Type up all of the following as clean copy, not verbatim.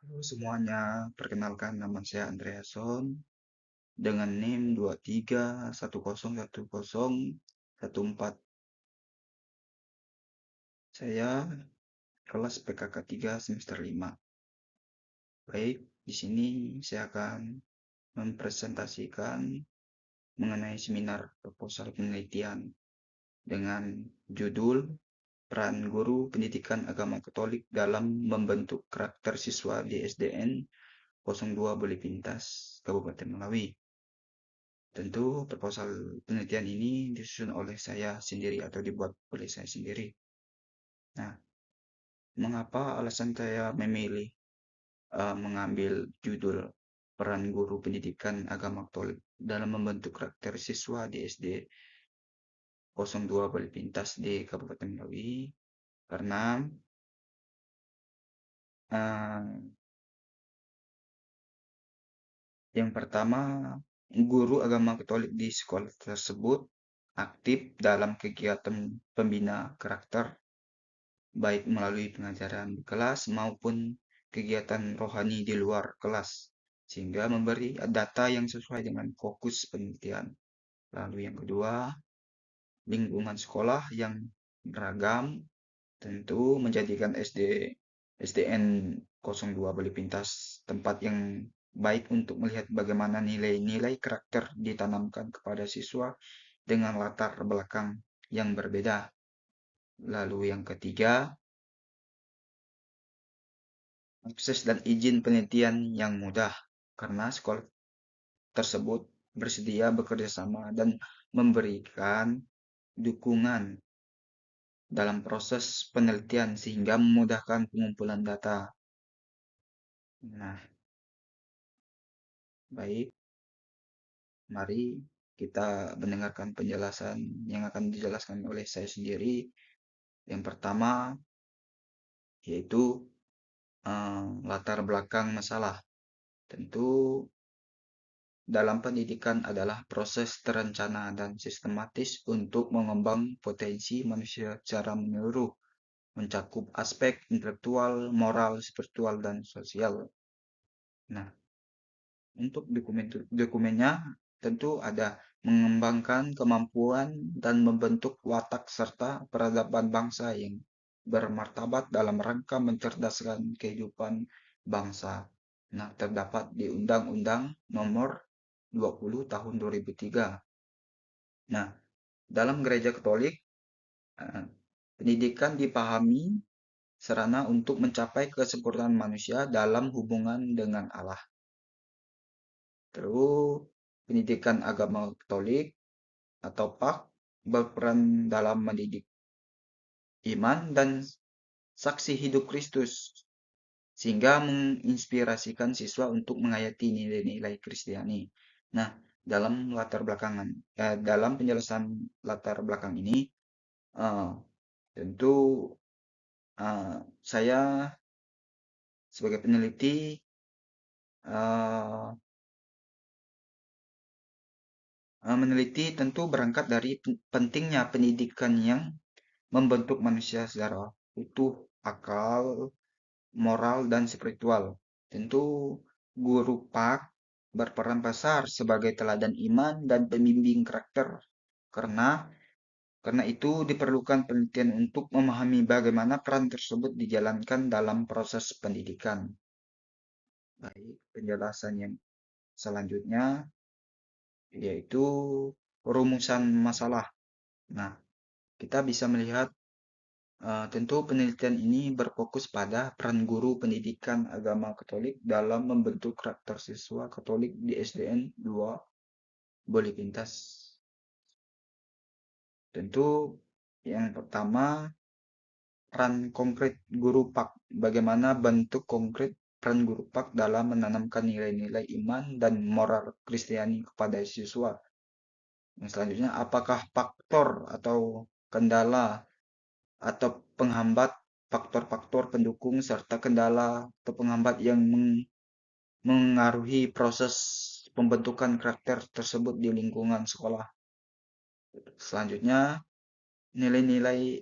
Halo semuanya, perkenalkan nama saya Andreason dengan NIM 23101014. Saya kelas PKK 3 semester 5. Baik, di sini saya akan mempresentasikan mengenai seminar proposal penelitian dengan judul Peran Guru Pendidikan Agama Katolik dalam Membentuk Karakter Siswa di SDN 02 Boleh Pintas, Kabupaten Melawi. Tentu proposal penelitian ini disusun oleh saya sendiri atau dibuat oleh saya sendiri. Nah, mengapa alasan saya memilih mengambil judul Peran Guru Pendidikan Agama Katolik dalam Membentuk Karakter Siswa di SD 02 Boleh Pintas di Kabupaten Melawi? Karena uh, yang pertama, guru agama Katolik di sekolah tersebut aktif dalam kegiatan pembina karakter baik melalui pengajaran di kelas maupun kegiatan rohani di luar kelas, sehingga memberi data yang sesuai dengan fokus penelitian. Lalu yang kedua, lingkungan sekolah yang beragam tentu menjadikan SDN 02 Bali Pintas tempat yang baik untuk melihat bagaimana nilai-nilai karakter ditanamkan kepada siswa dengan latar belakang yang berbeda. Lalu yang ketiga, akses dan izin penelitian yang mudah, karena sekolah tersebut bersedia bekerja sama dan memberikan dukungan dalam proses penelitian sehingga memudahkan pengumpulan data. Nah, baik, mari kita mendengarkan penjelasan yang akan dijelaskan oleh saya sendiri. Yang pertama yaitu latar belakang masalah. Tentu dalam pendidikan adalah proses terencana dan sistematis untuk mengembang potensi manusia secara menyeluruh, mencakup aspek intelektual, moral, spiritual, dan sosial. Nah, untuk dokumennya tentu ada mengembangkan kemampuan dan membentuk watak serta peradaban bangsa yang bermartabat dalam rangka mencerdaskan kehidupan bangsa. Nah, terdapat di Undang-Undang Nomor 20 Tahun 2003. Nah, dalam Gereja Katolik, eh, pendidikan dipahami sarana untuk mencapai kesempurnaan manusia dalam hubungan dengan Allah. Terus, pendidikan agama Katolik atau PAK berperan dalam mendidik iman dan saksi hidup Kristus, sehingga menginspirasikan siswa untuk menghayati nilai-nilai Kristiani. Nah, dalam penjelasan latar belakang ini, uh, tentu saya sebagai peneliti uh, meneliti tentu berangkat dari pentingnya pendidikan yang membentuk manusia secara utuh, akal, moral, dan spiritual. Tentu guru PAK berperan besar sebagai teladan iman dan pembimbing karakter karena karena itu diperlukan penelitian untuk memahami bagaimana peran tersebut dijalankan dalam proses pendidikan. Baik, penjelasan yang selanjutnya yaitu rumusan masalah. Nah, kita bisa melihat tentu penelitian ini berfokus pada peran guru pendidikan agama Katolik dalam membentuk karakter siswa Katolik di SDN 2 Boleh Pintas. Tentu yang pertama, peran konkret guru PAK. Bagaimana bentuk konkret peran guru PAK dalam menanamkan nilai-nilai iman dan moral Kristiani kepada siswa. Yang selanjutnya, apakah faktor atau kendala atau penghambat, faktor-faktor pendukung serta kendala atau penghambat yang mengaruhi proses pembentukan karakter tersebut di lingkungan sekolah. Selanjutnya, nilai-nilai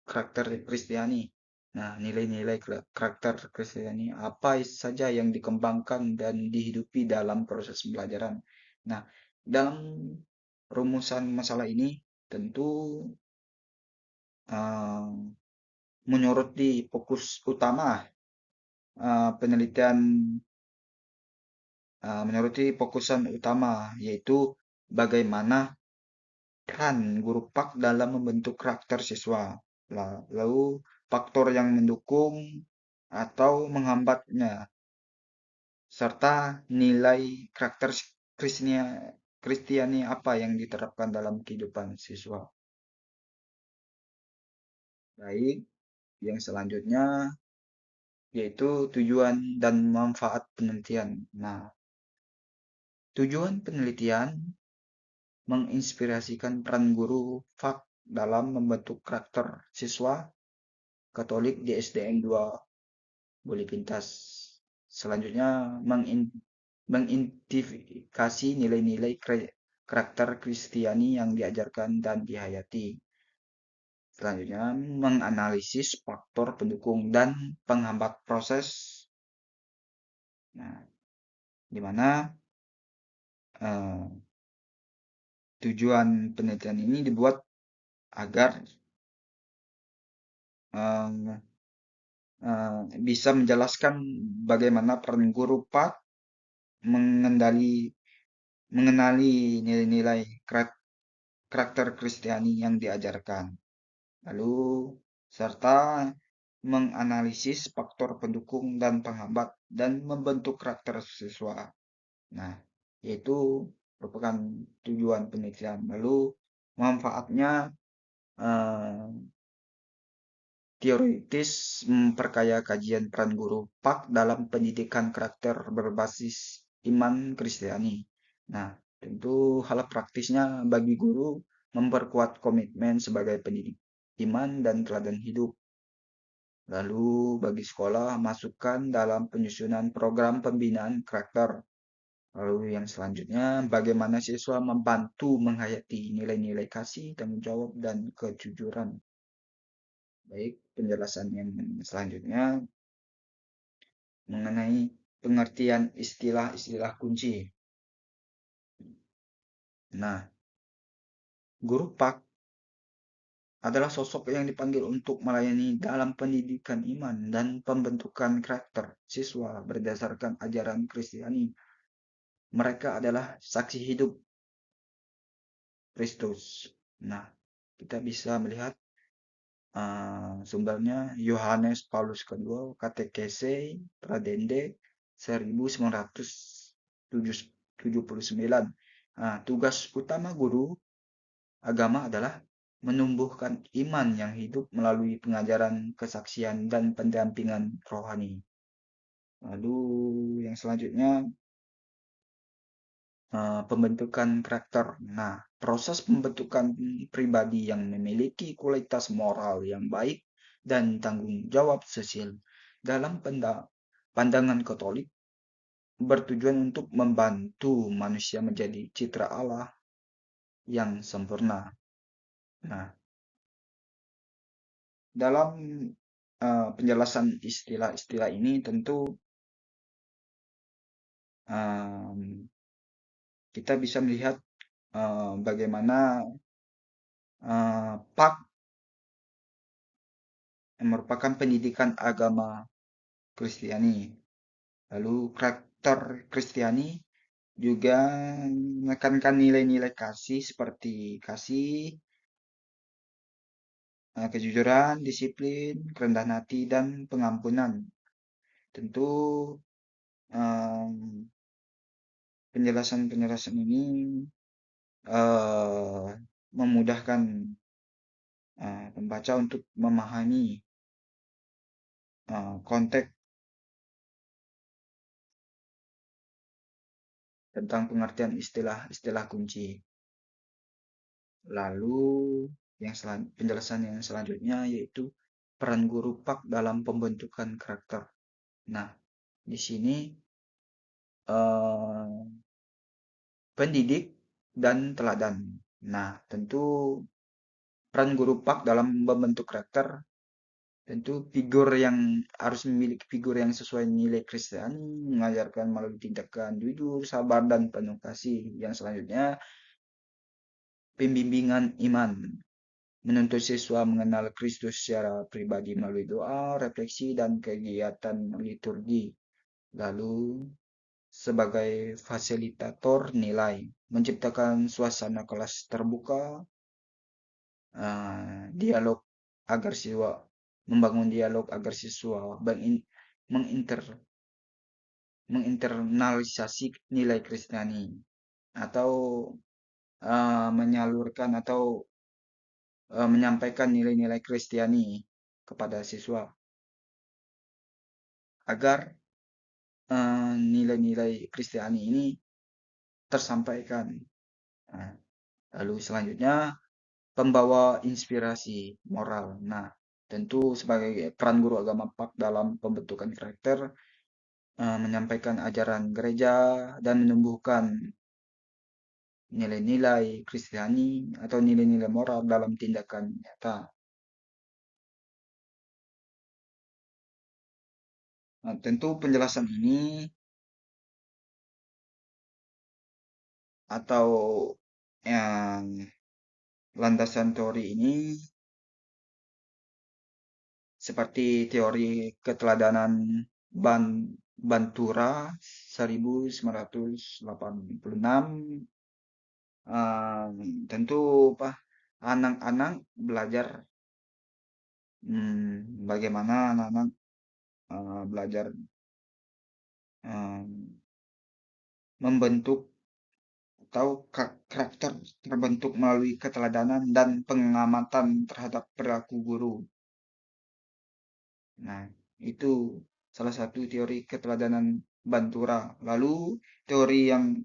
karakter Kristiani. Nah, nilai-nilai karakter Kristiani apa saja yang dikembangkan dan dihidupi dalam proses pembelajaran. Nah, dalam rumusan masalah ini tentu eh, menyorot di fokus utama penelitian menyoroti fokusan utama yaitu bagaimana peran guru pak dalam membentuk karakter siswa. Lalu faktor yang mendukung atau menghambatnya serta nilai karakter Kristiani apa yang diterapkan dalam kehidupan siswa. Baik, yang selanjutnya yaitu tujuan dan manfaat penelitian. Nah, tujuan penelitian menginspirasikan peran guru FAK dalam membentuk karakter siswa Katolik di SDN 2 Buli Pintas. Selanjutnya, mengidentifikasi nilai-nilai karakter Kristiani yang diajarkan dan dihayati. Selanjutnya, menganalisis faktor pendukung dan penghambat proses. Nah, di mana eh, tujuan penelitian ini dibuat agar eh, bisa menjelaskan bagaimana peran guru pak mengendali mengenali nilai-nilai karakter Kristiani yang diajarkan. Lalu serta menganalisis faktor pendukung dan penghambat dan membentuk karakter siswa. Nah, yaitu merupakan tujuan penelitian. Lalu manfaatnya eh, teoritis memperkaya kajian peran guru pak dalam pendidikan karakter berbasis iman Kristiani. Nah, tentu hal praktisnya bagi guru memperkuat komitmen sebagai pendidik iman dan teladan hidup. Lalu bagi sekolah masukkan dalam penyusunan program pembinaan karakter. Lalu yang selanjutnya bagaimana siswa membantu menghayati nilai-nilai kasih, tanggung jawab, dan kejujuran. Baik, penjelasan yang selanjutnya mengenai pengertian istilah-istilah kunci. Nah, guru pak adalah sosok yang dipanggil untuk melayani dalam pendidikan iman dan pembentukan karakter siswa berdasarkan ajaran Kristiani. Mereka adalah saksi hidup Kristus. Nah, kita bisa melihat sumbernya Yohanes Paulus kedua, Katekese Pradende 1979. Nah, tugas utama guru agama adalah menumbuhkan iman yang hidup melalui pengajaran, kesaksian, dan pendampingan rohani. Lalu yang selanjutnya pembentukan karakter. Nah, proses pembentukan pribadi yang memiliki kualitas moral yang baik dan tanggung jawab sosial dalam pandangan Katolik bertujuan untuk membantu manusia menjadi citra Allah yang sempurna. Nah, dalam penjelasan istilah-istilah ini tentu um, kita bisa melihat bagaimana PAK yang merupakan pendidikan agama Kristiani. Lalu karakter Kristiani juga menekankan nilai-nilai kasih seperti kasih, kejujuran, disiplin, kerendahan hati, dan pengampunan. Tentu em, penjelasan-penjelasan ini eh, memudahkan pembaca untuk memahami konteks tentang pengertian istilah-istilah kunci. Lalu penjelasan yang selanjutnya yaitu peran guru pak dalam pembentukan karakter. Nah, di sini eh, pendidik dan teladan. Nah, tentu peran guru pak dalam membentuk karakter Tentu figur yang harus memiliki figur yang sesuai nilai Kristiani, mengajarkan melalui tindakan jujur, sabar, dan penuh kasih. Yang selanjutnya, pembimbingan iman, menuntut siswa mengenal Kristus secara pribadi melalui doa, refleksi, dan kegiatan liturgi. Lalu, sebagai fasilitator nilai, menciptakan suasana kelas terbuka, dialog agar siswa membangun dialog agar siswa menginter menginternalisasi nilai Kristiani atau menyalurkan atau menyampaikan nilai-nilai Kristiani kepada siswa agar nilai-nilai Kristiani ini tersampaikan. Nah, lalu selanjutnya pembawa inspirasi moral. Nah, tentu sebagai peran guru agama Pak dalam pembentukan karakter, menyampaikan ajaran gereja dan menumbuhkan nilai-nilai Kristiani atau nilai-nilai moral dalam tindakan nyata. Nah, tentu penjelasan ini atau yang landasan teori ini seperti teori keteladanan Bantura 1986, tentu anak-anak belajar bagaimana anak-anak belajar membentuk atau karakter terbentuk melalui keteladanan dan pengamatan terhadap perilaku guru. Nah, itu salah satu teori keteladanan Bantura. Lalu teori yang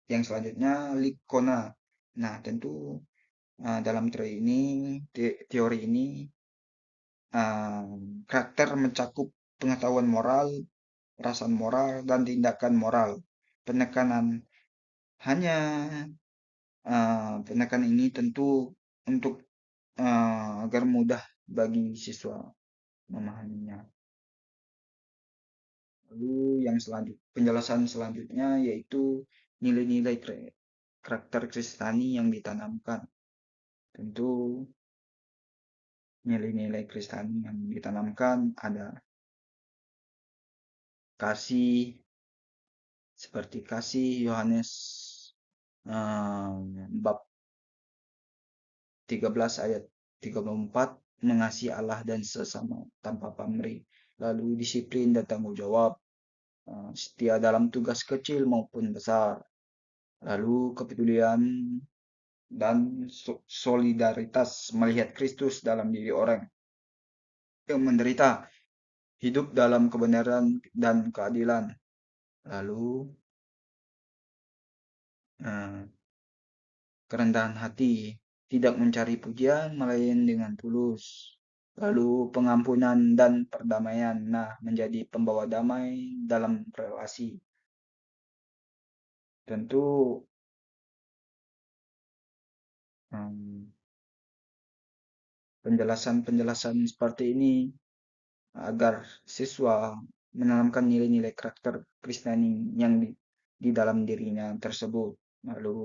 selanjutnya Likona. Nah, tentu dalam teori ini karakter mencakup pengetahuan moral, perasaan moral, dan tindakan moral. Penekanan hanya penekanan ini tentu untuk agar mudah bagi siswa memahaminya. Lalu penjelasan selanjutnya yaitu nilai-nilai karakter Kristiani yang ditanamkan. Tentu nilai-nilai Kristiani yang ditanamkan ada kasih, seperti kasih Yohanes bab 13 ayat 34, mengasihi Allah dan sesama tanpa pamrih. Lalu disiplin dan tanggung jawab, setia dalam tugas kecil maupun besar. Lalu kepedulian dan solidaritas, melihat Kristus dalam diri orang yang menderita, hidup dalam kebenaran dan keadilan. Lalu kerendahan hati, tidak mencari pujian melainkan dengan tulus. Lalu pengampunan dan perdamaian, nah menjadi pembawa damai dalam relasi. Tentu penjelasan-penjelasan seperti ini agar siswa menanamkan nilai-nilai karakter Kristiani yang di dalam dirinya tersebut. Lalu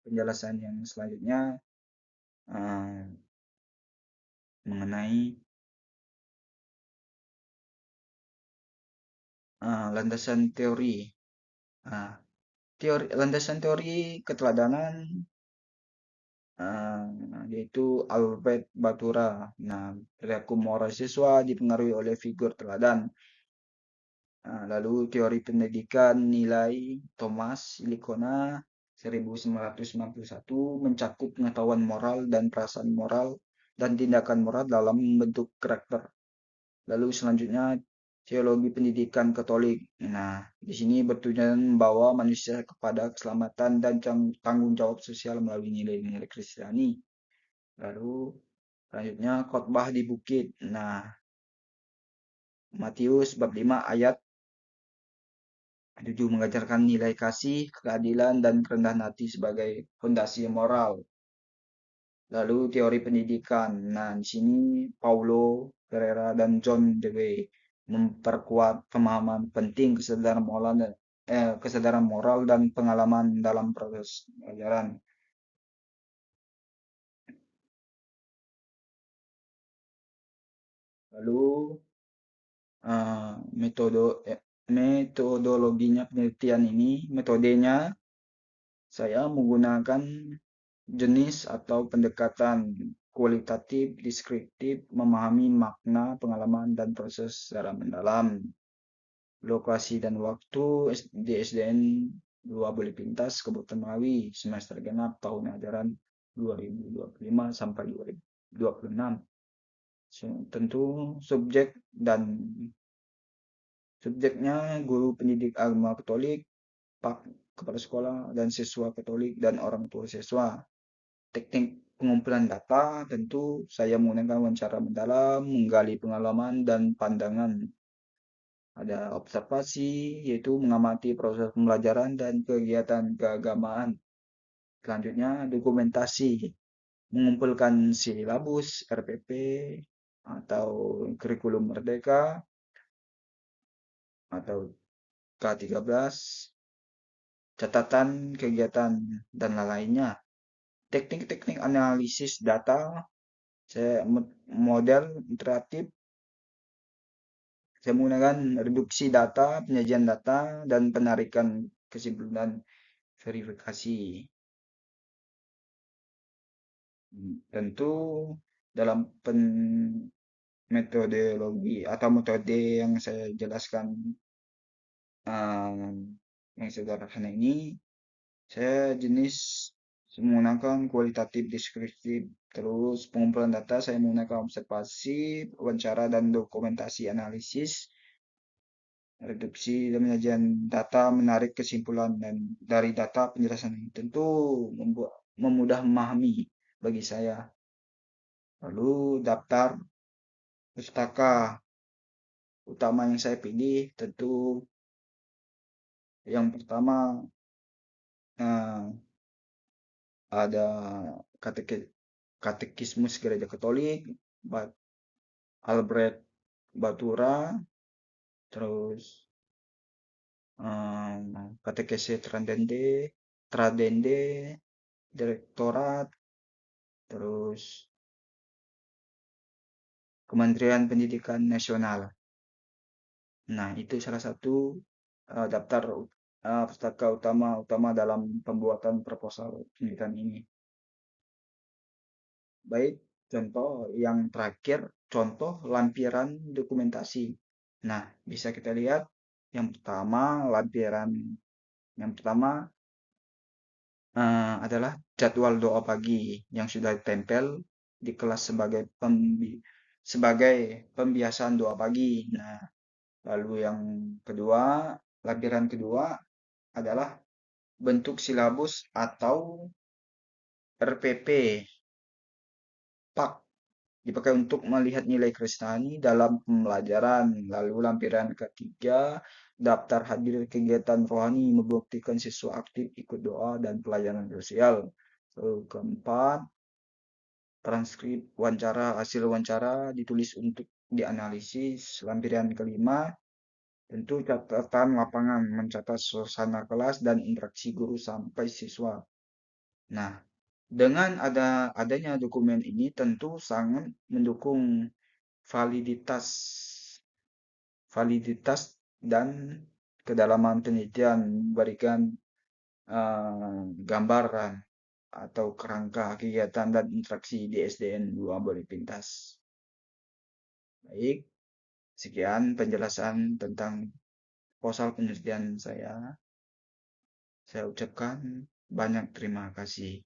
penjelasan yang selanjutnya uh, mengenai landasan teori. Landasan teori keteladanan yaitu Albert Batura. Nah, perilaku moral siswa dipengaruhi oleh figur teladan. Lalu teori pendidikan nilai Thomas Likona 1991 mencakup pengetahuan moral dan perasaan moral dan tindakan moral dalam membentuk karakter. Lalu selanjutnya teologi pendidikan Katolik. Nah, di sini bertujuan membawa manusia kepada keselamatan dan tanggung jawab sosial melalui nilai-nilai Kristiani. Lalu selanjutnya khotbah di bukit. Nah, Matius bab 5 ayat 7 mengajarkan nilai kasih, keadilan, dan kerendahan hati sebagai fondasi moral. Lalu teori pendidikan. Nah, di sini Paulo Ferreira dan John Dewey memperkuat pemahaman penting kesadaran moral dan pengalaman dalam proses pelajaran. Lalu eh, metodologinya penelitian ini, metodenya saya menggunakan jenis atau pendekatan kualitatif, deskriptif, memahami makna, pengalaman, dan proses secara mendalam. Lokasi dan waktu di SDN 2 Boleh Pintas, Kabupaten Melawi, semester genap tahun ajaran 2025 sampai 2026. Tentu subjek dan subjeknya guru pendidik agama Katolik, pak kepala sekolah dan siswa Katolik dan orang tua siswa. Teknik pengumpulan data tentu saya menggunakan wawancara mendalam, menggali pengalaman dan pandangan. Ada observasi, yaitu mengamati proses pembelajaran dan kegiatan keagamaan. Selanjutnya, dokumentasi, mengumpulkan silabus, RPP, atau kurikulum merdeka, atau K13, catatan kegiatan, dan lainnya. Teknik-teknik analisis data, saya model interaktif, saya menggunakan reduksi data, penyajian data, dan penarikan kesimpulan verifikasi. Tentu dalam metodologi atau metode yang saya jelaskan um, yang sederhana ini, saya jenis menggunakan kualitatif deskriptif, terus pengumpulan data saya menggunakan observasi, wawancara dan dokumentasi analisis, reduksi dan penyajian data, menarik kesimpulan dan dari data penjelasan ini tentu memudah memahami bagi saya. Lalu daftar pustaka utama yang saya pilih tentu yang pertama eh, ada Katekismus Gereja Katolik, Albrecht Batura, terus Katekese Tradende, Direktorat, terus Kementerian Pendidikan Nasional. Nah, itu salah satu daftar pustaka utama dalam pembuatan proposal pendidikan ini. Baik, contoh yang terakhir, contoh lampiran dokumentasi. Nah, bisa kita lihat yang pertama yang pertama adalah jadwal doa pagi yang sudah ditempel di kelas sebagai pembiasaan doa pagi. Nah, lalu yang kedua, lampiran kedua adalah bentuk silabus atau RPP PAK dipakai untuk melihat nilai Kristiani dalam pembelajaran. Lalu lampiran ketiga, daftar hadir kegiatan rohani membuktikan siswa aktif ikut doa dan pelayanan sosial. Lalu keempat, transkrip wawancara, hasil wawancara ditulis untuk dianalisis. Lampiran kelima, tentu catatan lapangan mencatat suasana kelas dan interaksi guru sampai siswa. Nah, dengan adanya dokumen ini tentu sangat mendukung validitas validitas dan kedalaman penelitian, memberikan gambaran atau kerangka kegiatan dan interaksi di SDN 2 Boleh Pintas. Baik, sekian penjelasan tentang proposal penelitian saya. Saya ucapkan banyak terima kasih.